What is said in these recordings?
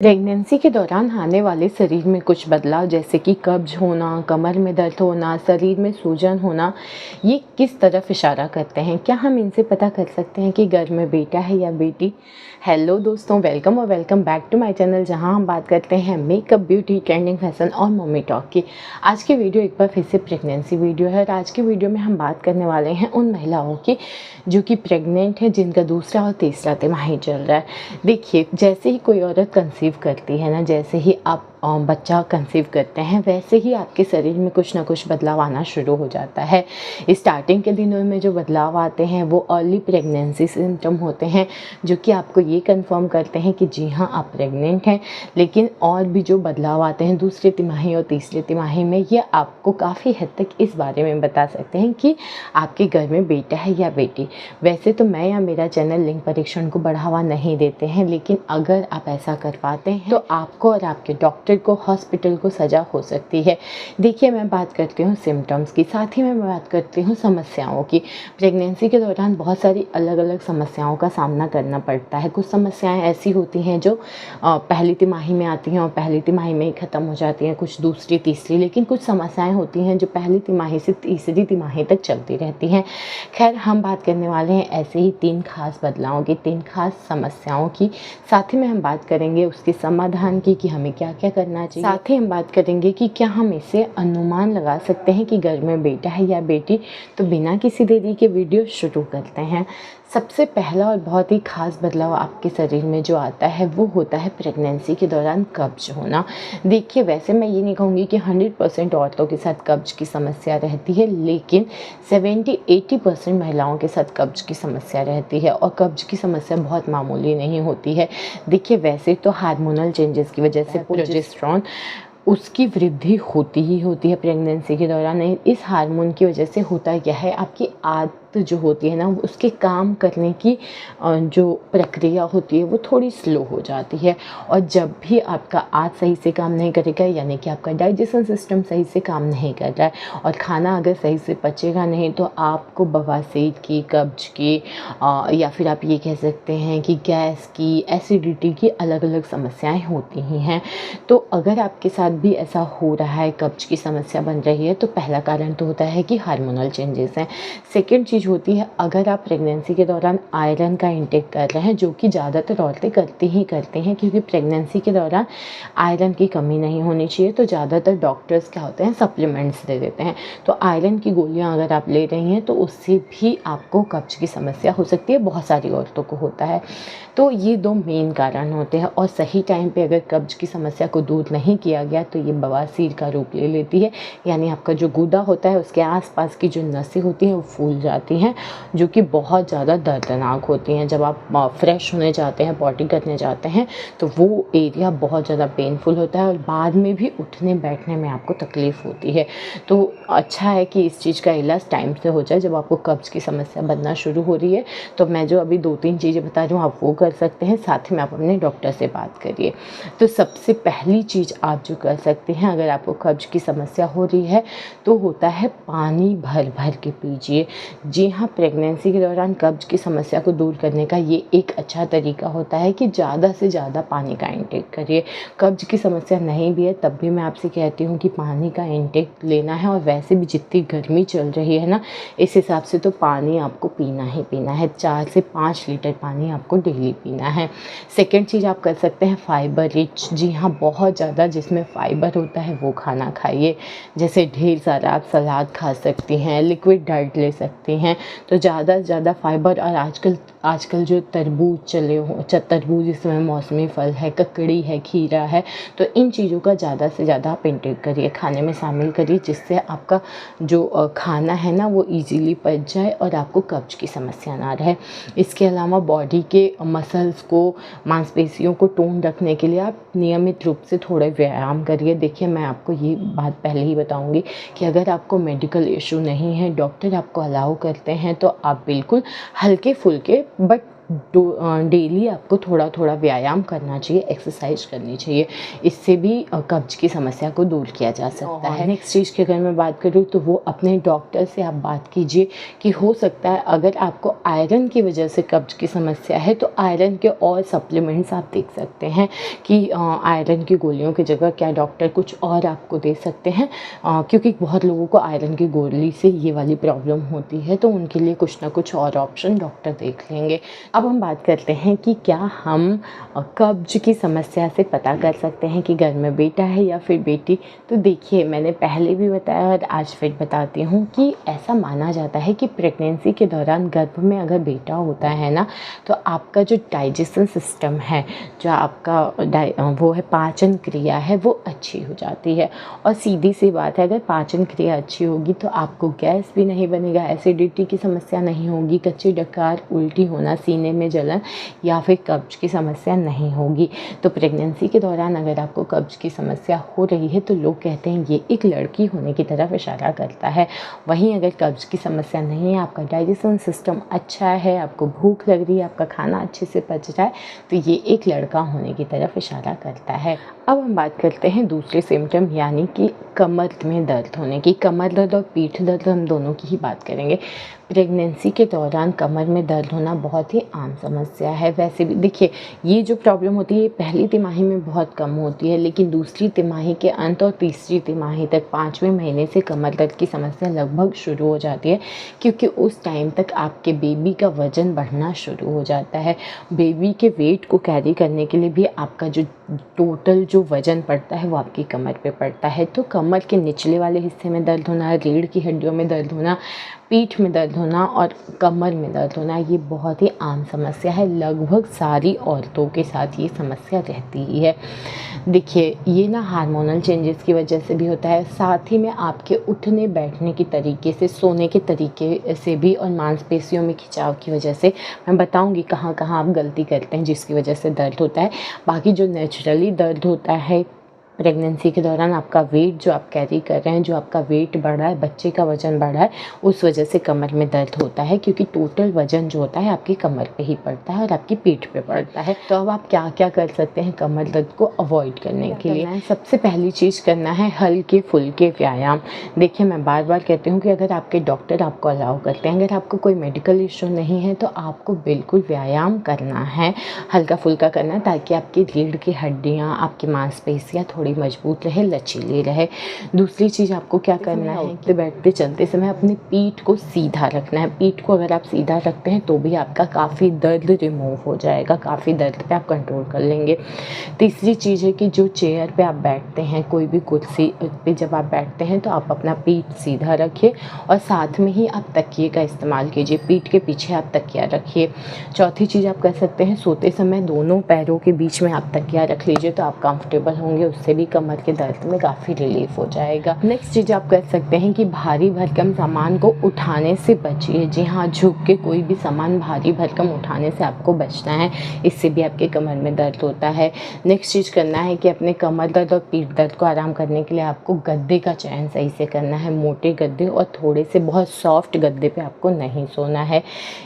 Pregnancy के दौरान आने वाले शरीर में कुछ बदलाव जैसे कि कब्ज होना, कमर में दर्द होना, शरीर में सूजन होना, ये किस तरफ इशारा करते हैं? क्या हम इनसे पता कर सकते हैं कि घर में बेटा है या बेटी? हेलो दोस्तों, वेलकम और welcome back to my channel, जहां हम बात करते हैं मेकअप, ब्यूटी, ट्रेंडिंग, फैशन और मम्मी टॉक की। आज की वीडियो एक बार फिर से प्रेगनेंसी वीडियो है और आज की वीडियो में हम बात करने वाले हैं उन महिलाओं की जो कि प्रेग्नेंट है, जिनका दूसरा और तीसरा तिमाही चल रहा है। देखिए, जैसे ही कोई औरत कंसीव करती है ना, जैसे ही आप बच्चा कंसीव करते हैं, वैसे ही आपके शरीर में कुछ ना कुछ बदलाव आना शुरू हो जाता है। स्टार्टिंग के दिनों में जो बदलाव आते हैं वो अर्ली प्रेगनेंसी सिम्टम होते हैं, जो कि आपको ये कंफर्म करते हैं कि जी हाँ, आप प्रेग्नेंट हैं। लेकिन और भी जो बदलाव आते हैं दूसरे तिमाही और तीसरे तिमाही में, ये आपको काफ़ी हद तक इस बारे में बता सकते हैं कि आपके घर में बेटा है या बेटी। वैसे तो मैं या मेरा चैनल लिंग परीक्षण को बढ़ावा नहीं देते हैं, लेकिन अगर आप ऐसा कर पाते हैं तो आपको और आपके डॉक्टर को, हॉस्पिटल को सजा हो सकती है। देखिए, मैं बात करती हूँ सिम्टम्स की, साथ ही मैं बात करती हूँ समस्याओं की। प्रेगनेंसी के दौरान बहुत सारी अलग अलग समस्याओं का सामना करना पड़ता है। कुछ समस्याएं ऐसी होती हैं जो पहली तिमाही में आती हैं और पहली तिमाही में ही ख़त्म हो जाती हैं, कुछ दूसरी, तीसरी। लेकिन कुछ समस्याएं होती हैं जो पहली तिमाही से तीसरी तिमाही तक चलती रहती हैं। खैर, हम बात करने वाले हैं ऐसे ही 3 खास बदलावों की, 3 खास समस्याओं की। साथ ही में हम बात करेंगे उसके समाधान की कि हमें क्या क्या करना चाहिए। साथ ही हम बात करेंगे कि क्या हम इससे अनुमान लगा सकते हैं कि घर में बेटा है या बेटी। तो बिना किसी देरी के वीडियो शुरू करते हैं। सबसे पहला और बहुत ही खास बदलाव आपके शरीर में जो आता है वो होता है प्रेगनेंसी के दौरान कब्ज होना। देखिए, वैसे मैं ये नहीं कहूँगी कि 100% औरतों के साथ कब्ज की समस्या रहती है, लेकिन 70-80% महिलाओं के साथ कब्ज की समस्या रहती है और कब्ज की समस्या बहुत मामूली नहीं होती है। देखिए, वैसे तो हार्मोनल चेंजेस की वजह से प्रोजेस्टेरोन उसकी वृद्धि होती ही होती है प्रेगनेंसी के दौरान। इस हार्मोन की वजह से होता क्या है, आपकी आदत जो होती है ना, उसके काम करने की जो प्रक्रिया होती है वो थोड़ी स्लो हो जाती है। और जब भी आपका आँत सही से काम नहीं करेगा, यानी कि आपका डाइजेशन सिस्टम सही से काम नहीं कर रहा है और खाना अगर सही से पचेगा नहीं, तो आपको बवासीर की, कब्ज की या फिर आप ये कह सकते हैं कि गैस की, एसिडिटी की अलग अलग समस्याएं होती ही हैं। तो अगर आपके साथ भी ऐसा हो रहा है, कब्ज की समस्या बन रही है, तो पहला कारण तो होता है कि हार्मोनल चेंजेस हैं। सेकेंड चीज़ होती है, अगर आप प्रेगनेंसी के दौरान आयरन का इंटेक कर रहे हैं, जो कि ज़्यादातर औरतें करती हैं, क्योंकि प्रेगनेंसी के दौरान आयरन की कमी नहीं होनी चाहिए, तो ज़्यादातर डॉक्टर्स क्या होते हैं, सप्लीमेंट्स दे देते हैं। तो आयरन की गोलियां अगर आप ले रही हैं तो उससे भी आपको कब्ज की समस्या हो सकती है, बहुत सारी औरतों को होता है। तो ये 2 मेन कारण होते हैं और सही टाइम पे अगर कब्ज की समस्या को दूर नहीं किया गया तो ये बवासीर का रूप ले लेती है। यानी आपका जो गुदा होता है, उसके आसपास की जो नसें होती हैं वो फूल जाती हैं, जो कि बहुत ज़्यादा दर्दनाक होती हैं। जब आप फ्रेश होने जाते हैं, पॉटी करने जाते हैं, तो वो एरिया बहुत ज़्यादा पेनफुल होता है और बाद में भी उठने बैठने में आपको तकलीफ़ होती है। तो अच्छा है कि इस चीज़ का इलाज टाइम से हो जाए। जब आपको कब्ज की समस्या बनना शुरू हो रही है, तो मैं जो अभी 2-3 चीज़ें बता रही हूँ, आप वो कर सकते हैं। साथ में आप अपने डॉक्टर से बात करिए। तो सबसे पहली चीज़ आप जो कर सकते हैं, अगर आपको कब्ज की समस्या हो रही है, तो होता है पानी भर भर के पीजिए। जी हाँ, प्रेगनेंसी के दौरान कब्ज की समस्या को दूर करने का ये एक अच्छा तरीका होता है कि ज़्यादा से ज़्यादा पानी का इंटेक करिए। कब्ज की समस्या नहीं भी है तब भी मैं आपसे कहती हूँ कि पानी का इंटेक लेना है। और वैसे भी जितनी गर्मी चल रही है ना, इस हिसाब से तो पानी आपको पीना ही पीना है। 4 से 5 लीटर पानी आपको डेली पीना है। सेकेंड चीज़ आप कर सकते हैं, फाइबर रिच, जी हाँ, बहुत ज़्यादा जिसमें फाइबर होता है वो खाना खाइए। जैसे ढेर सारा आप सलाद खा सकती हैं, लिक्विड डाइट ले सकती हैं। तो ज़्यादा से ज़्यादा फाइबर, और आजकल जो तरबूज चले हो, तरबूज इस समय मौसमी फल है, ककड़ी है, खीरा है, तो इन चीज़ों का ज़्यादा से ज़्यादा आप इंटेक करिए, खाने में शामिल करिए, जिससे आपका जो खाना है ना वो इजीली पच जाए और आपको कब्ज की समस्या ना रहे। इसके अलावा बॉडी के मसल्स को, मांसपेशियों को टोन रखने के लिए आप नियमित रूप से थोड़े व्यायाम करिए। देखिए, मैं आपको ये बात पहले ही बताऊंगी कि अगर आपको मेडिकल इशू नहीं है, डॉक्टर आपको अलाउ करते हैं, तो आप बिल्कुल हल्के फुल्के बट डेली आपको थोड़ा थोड़ा व्यायाम करना चाहिए, एक्सरसाइज करनी चाहिए। इससे भी कब्ज की समस्या को दूर किया जा सकता है। नेक्स्ट चीज़ की अगर मैं बात करूँ तो वो अपने डॉक्टर से आप बात कीजिए कि हो सकता है अगर आपको आयरन की वजह से कब्ज की समस्या है तो आयरन के और सप्लीमेंट्स आप देख सकते हैं कि आयरन की गोलियों की जगह क्या डॉक्टर कुछ और आपको दे सकते हैं, क्योंकि बहुत लोगों को आयरन की गोली से ये वाली प्रॉब्लम होती है, तो उनके लिए कुछ ना कुछ और ऑप्शन डॉक्टर देख लेंगे। अब हम बात करते हैं कि क्या हम कब्ज की समस्या से पता कर सकते हैं कि घर में बेटा है या फिर बेटी। तो देखिए, मैंने पहले भी बताया और आज फिर बताती हूँ कि ऐसा माना जाता है कि प्रेगनेंसी के दौरान गर्भ में अगर बेटा होता है ना, तो आपका जो डाइजेशन सिस्टम है, जो आपका वो है पाचन क्रिया है, वो अच्छी हो जाती है। और सीधी सी बात है, अगर पाचन क्रिया अच्छी होगी तो आपको गैस भी नहीं बनेगा, एसिडिटी की समस्या नहीं होगी, कच्ची डकार, उल्टी होना, सीने में जलन या फिर कब्ज की समस्या नहीं होगी। तो प्रेगनेंसी के दौरान अगर आपको कब्ज की समस्या हो रही है तो लोग कहते हैं ये एक लड़की होने की तरफ इशारा करता है। वहीं अगर कब्ज की समस्या नहीं है, आपका डाइजेशन सिस्टम अच्छा है, आपको भूख लग रही है, आपका खाना अच्छे से पच रहा है, तो ये एक लड़का होने की तरफ इशारा करता है। अब हम बात करते हैं दूसरे सिम्टम यानी कि कमर में दर्द होने की। कमर दर्द और पीठ दर्द हम दोनों की ही बात करेंगे। प्रेगनेंसी के दौरान कमर में दर्द होना बहुत ही आम समस्या है। वैसे भी देखिए, ये जो प्रॉब्लम होती है ये पहली तिमाही में बहुत कम होती है, लेकिन दूसरी तिमाही के अंत और तीसरी तिमाही तक 5वें महीने से कमर दर्द की समस्या लगभग शुरू हो जाती है, क्योंकि उस टाइम तक आपके बेबी का वज़न बढ़ना शुरू हो जाता है। बेबी के वेट को कैरी करने के लिए भी आपका जो टोटल जो वज़न पड़ता है वो आपकी कमर पे पड़ता है। तो कमर के निचले वाले हिस्से में दर्द होना, रीढ़ की हड्डियों में दर्द होना, पीठ में दर्द होना और कमर में दर्द होना, ये बहुत ही आम समस्या है। लगभग सारी औरतों के साथ ये समस्या रहती ही है। देखिए, ये ना हार्मोनल चेंजेस की वजह से भी होता है, साथ ही में आपके उठने बैठने के तरीके से, सोने के तरीके से भी, और मांसपेशियों में खिंचाव की वजह से। मैं बताऊंगी कहाँ कहाँ आप गलती करते हैं जिसकी वजह से दर्द होता है। बाकी जो नेचुरली दर्द होता है प्रेगनेंसी के दौरान, आपका वेट जो आप कैरी कर रहे हैं, जो आपका वेट बढ़ रहा है, बच्चे का वज़न बढ़ रहा है, उस वजह से कमर में दर्द होता है, क्योंकि टोटल वज़न जो होता है आपकी कमर पे ही पड़ता है और आपकी पीठ पे पड़ता है। तो अब आप क्या क्या कर सकते हैं कमर दर्द को अवॉइड करने के लिए? सबसे पहली चीज़ करना है हल्के फुल्के व्यायाम। देखिए, मैं बार बार कहती हूँ कि अगर आपके डॉक्टर आपको अलाउ करते हैं, अगर आपको कोई मेडिकल इशू नहीं है, तो आपको बिल्कुल व्यायाम करना है, हल्का फुल्का करना है, ताकि आपकी रीढ़ की हड्डियाँ, आपकी मांसपेशियाँ थोड़ी मजबूत रहे, लचीली रहे। दूसरी चीज़ आपको क्या करना है कि बैठते चलते समय अपनी पीठ को सीधा रखना है। पीठ को अगर आप सीधा रखते हैं तो भी आपका काफ़ी दर्द रिमूव हो जाएगा, काफ़ी दर्द पे आप कंट्रोल कर लेंगे। तीसरी चीज़ है कि जो चेयर पे आप बैठते हैं, कोई भी कुर्सी पे जब आप बैठते हैं, तो आप अपना पीठ सीधा रखिए और साथ में ही आप तकिए का इस्तेमाल कीजिए। पीठ के पीछे आप तकिया रखिए। चौथी चीज़ आप कर सकते हैं, सोते समय दोनों पैरों के बीच में आप तकिया रख लीजिए, तो आप कंफर्टेबल होंगे, उससे भी कमर के दर्द में काफ़ी रिलीफ हो जाएगा। नेक्स्ट चीज़ आप कर सकते हैं कि भारी भरकम सामान को उठाने से बचिए। जी हाँ, झुक के कोई भी सामान भारी भरकम उठाने से आपको बचना है, इससे भी आपके कमर में दर्द होता है। नेक्स्ट चीज़ करना है कि अपने कमर दर्द और पीठ दर्द को आराम करने के लिए आपको गद्दे का चयन सही से करना है। मोटे गद्दे और थोड़े से बहुत सॉफ्ट गद्दे पे आपको नहीं सोना है।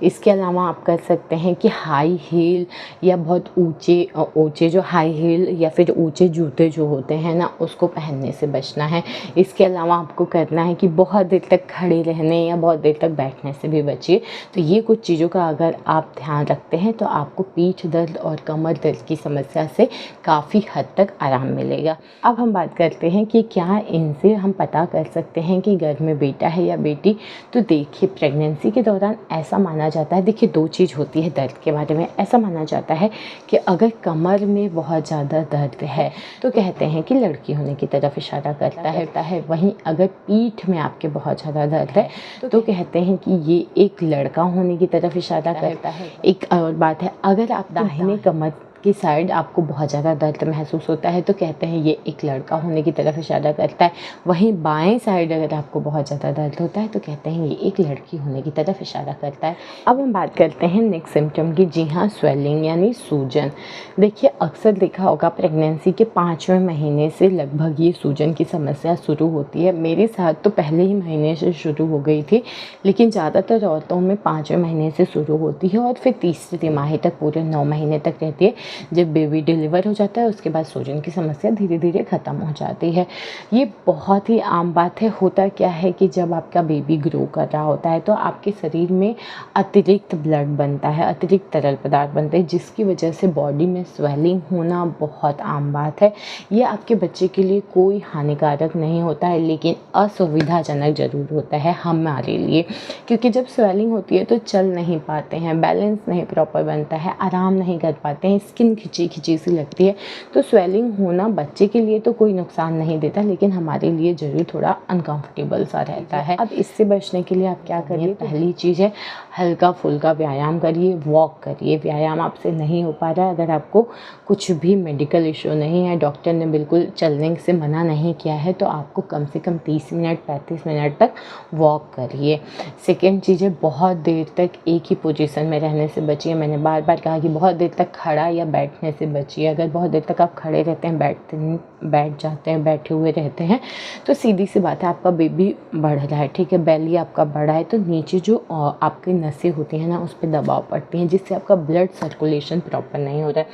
इसके अलावा आप कर सकते हैं कि हाई हील या बहुत ऊंचे जो हाई हील या फिर ऊंचे जूते जो होते हैं ना, उसको पहनने से बचना है। इसके अलावा आपको करना है कि बहुत देर तक खड़े रहने या बहुत देर तक बैठने से भी बचिए। तो ये कुछ चीज़ों का अगर आप ध्यान रखते हैं तो आपको पीठ दर्द और कमर दर्द की समस्या से काफ़ी हद तक आराम मिलेगा। अब हम बात करते हैं कि क्या इनसे हम पता कर सकते हैं कि घर में बेटा है या बेटी। तो देखिए, प्रेगनेंसी के दौरान ऐसा माना जाता है, देखिए दो चीज़ होती है दर्द के बारे में। ऐसा माना जाता है कि अगर कमर में बहुत ज़्यादा दर्द है तो कहते हैं कि लड़की होने की तरफ इशारा करता है। वहीं अगर पीठ में आपके बहुत ज़्यादा दर्द है तो कहते हैं कि ये एक लड़का होने की तरफ इशारा करता है। एक और बात है, अगर आप दाहिने कमर की साइड आपको बहुत ज़्यादा दर्द महसूस होता है तो कहते हैं ये एक लड़का होने की तरफ इशारा करता है। वहीं बाएं साइड अगर आपको बहुत ज़्यादा दर्द होता है तो कहते हैं ये एक लड़की होने की तरफ इशारा करता है। अब हम बात करते हैं नेक्स्ट सिम्टम की। जी हाँ, स्वेलिंग यानी सूजन। देखिए, अक्सर देखा होगा प्रेगनेंसी के 5वें महीने से लगभग ये सूजन की समस्या शुरू होती है। मेरे साथ तो पहले ही महीने से शुरू हो गई थी, लेकिन ज़्यादातर औरतों में 5वें महीने से शुरू होती है और फिर तीसरी तिमाही तक पूरे 9 महीने तक रहती है। जब बेबी डिलीवर हो जाता है उसके बाद सूजन की समस्या धीरे धीरे ख़त्म हो जाती है। ये बहुत ही आम बात है। होता क्या है कि जब आपका बेबी ग्रो कर रहा होता है तो आपके शरीर में अतिरिक्त ब्लड बनता है, अतिरिक्त तरल पदार्थ बनते हैं, जिसकी वजह से बॉडी में स्वेलिंग होना बहुत आम बात है। ये आपके बच्चे के लिए कोई हानिकारक नहीं होता है, लेकिन असुविधाजनक ज़रूर होता है हमारे लिए, क्योंकि जब स्वेलिंग होती है तो चल नहीं पाते हैं, बैलेंस नहीं प्रॉपर बनता है, आराम नहीं कर पाते हैं, स्किन खिंची खिंची सी लगती है। तो स्वेलिंग होना बच्चे के लिए तो कोई नुकसान नहीं देता, लेकिन हमारे लिए ज़रूर थोड़ा अनकंफर्टेबल सा रहता है। अब इससे बचने के लिए आप क्या करिए? पहली चीज़ है हल्का फुल्का व्यायाम करिए, वॉक करिए। व्यायाम आपसे नहीं हो पा रहा है, अगर आपको कुछ भी मेडिकल इशू नहीं है, डॉक्टर ने बिल्कुल चलने से मना नहीं किया है, तो आपको कम से कम 30 मिनट 35 मिनट तक वॉक करिए। सेकेंड चीज़ है बहुत देर तक एक ही पोजीशन में रहने से बचिए। मैंने बार बार कहा कि बहुत देर तक खड़ा या बैठने से बचिए। अगर बहुत देर तक आप खड़े रहते हैं, बैठ जाते हैं, बैठे हुए रहते हैं, तो सीधी सी बात है आपका बेबी बढ़ रहा है, ठीक है, बेली आपका बड़ा है, तो नीचे जो आपकी नसें होती हैं ना उस पर दबाव पड़ती हैं, जिससे आपका ब्लड सर्कुलेशन प्रॉपर नहीं हो रहा है,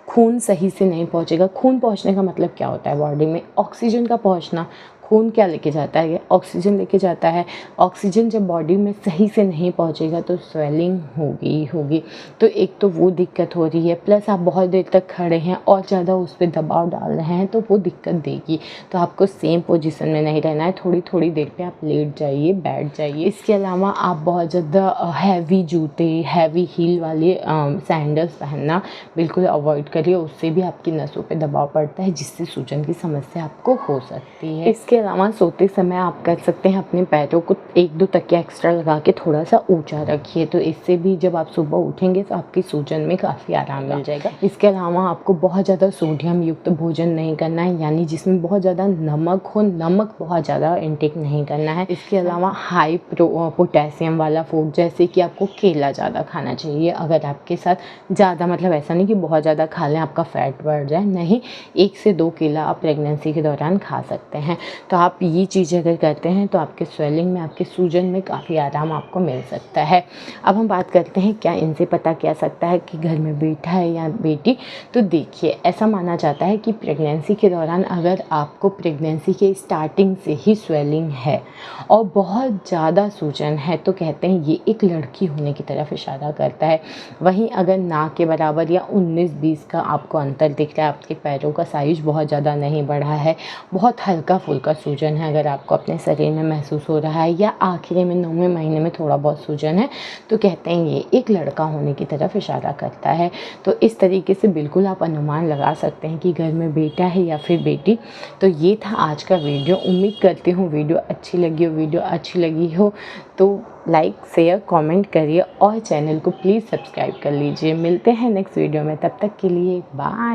खून सही से नहीं पहुंचेगा। खून पहुंचने का मतलब क्या होता है? बॉडी में ऑक्सीजन का पहुंचना। खून क्या लेके जाता है? ये ऑक्सीजन लेके जाता है। ऑक्सीजन जब बॉडी में सही से नहीं पहुंचेगा तो स्वेलिंग होगी। तो एक तो वो दिक्कत हो रही है, प्लस आप बहुत देर तक खड़े हैं और ज़्यादा उस पर दबाव डाल रहे हैं तो वो दिक्कत देगी। तो आपको सेम पोजीशन में नहीं रहना है, थोड़ी थोड़ी देर पे आप लेट जाइए, बैठ जाइए। इसके अलावा आप बहुत ज़्यादा हैवी जूते, हैवी हील वाले सैंडल्स पहनना बिल्कुल अवॉइड करिए। उससे भी आपकी नसों पे दबाव पड़ता है, जिससे सूजन की समस्या आपको हो सकती है। इसके अलावा सोते समय आप कर सकते हैं अपने पैरों को 1-2 तकिया एक्स्ट्रा लगा के थोड़ा सा ऊंचा रखिए, तो इससे भी जब आप सुबह उठेंगे तो आपकी सूजन में काफ़ी आराम मिल जाएगा। इसके अलावा आपको बहुत ज़्यादा सोडियम युक्त भोजन नहीं करना है, यानी जिसमें बहुत ज़्यादा नमक हो, नमक बहुत ज़्यादा इंटेक नहीं करना है। इसके अलावा हाई पोटेशियम वाला फूड, जैसे कि आपको केला ज़्यादा खाना चाहिए। अगर आपके साथ ज़्यादा, मतलब ऐसा नहीं कि बहुत ज़्यादा खा लें आपका फैट बढ़ जाए, नहीं, 1 से 2 केला आप प्रेगनेंसी के दौरान खा सकते हैं। तो आप ये चीज़ अगर करते हैं तो आपके स्वेलिंग में, आपके सूजन में काफ़ी आराम आपको मिल सकता है। अब हम बात करते हैं क्या इनसे पता क्या सकता है कि घर में बेटा है या बेटी। तो देखिए, ऐसा माना जाता है कि प्रेगनेंसी के दौरान अगर आपको प्रेगनेंसी के स्टार्टिंग से ही स्वेलिंग है और बहुत ज़्यादा सूजन है तो कहते हैं ये एक लड़की होने की तरफ इशारा करता है। वहीं अगर नाक के बराबर या 19-20 का आपको अंतर दिख रहा है, आपके पैरों का साइज बहुत ज़्यादा नहीं बढ़ा है, बहुत हल्का फुल्का सूजन है अगर आपको अपने शरीर में महसूस हो रहा है, या आखिरी में 9वें महीने में थोड़ा बहुत सूजन है, तो कहते हैं ये एक लड़का होने की तरफ इशारा करता है। तो इस तरीके से बिल्कुल आप अनुमान लगा सकते हैं कि घर में बेटा है या फिर बेटी। तो ये था आज का वीडियो। उम्मीद करती हूँ वीडियो अच्छी लगी हो तो लाइक, शेयर, कमेंट करिए और चैनल को प्लीज़ सब्सक्राइब कर लीजिए। मिलते हैं नेक्स्ट वीडियो में, तब तक के लिए बाय।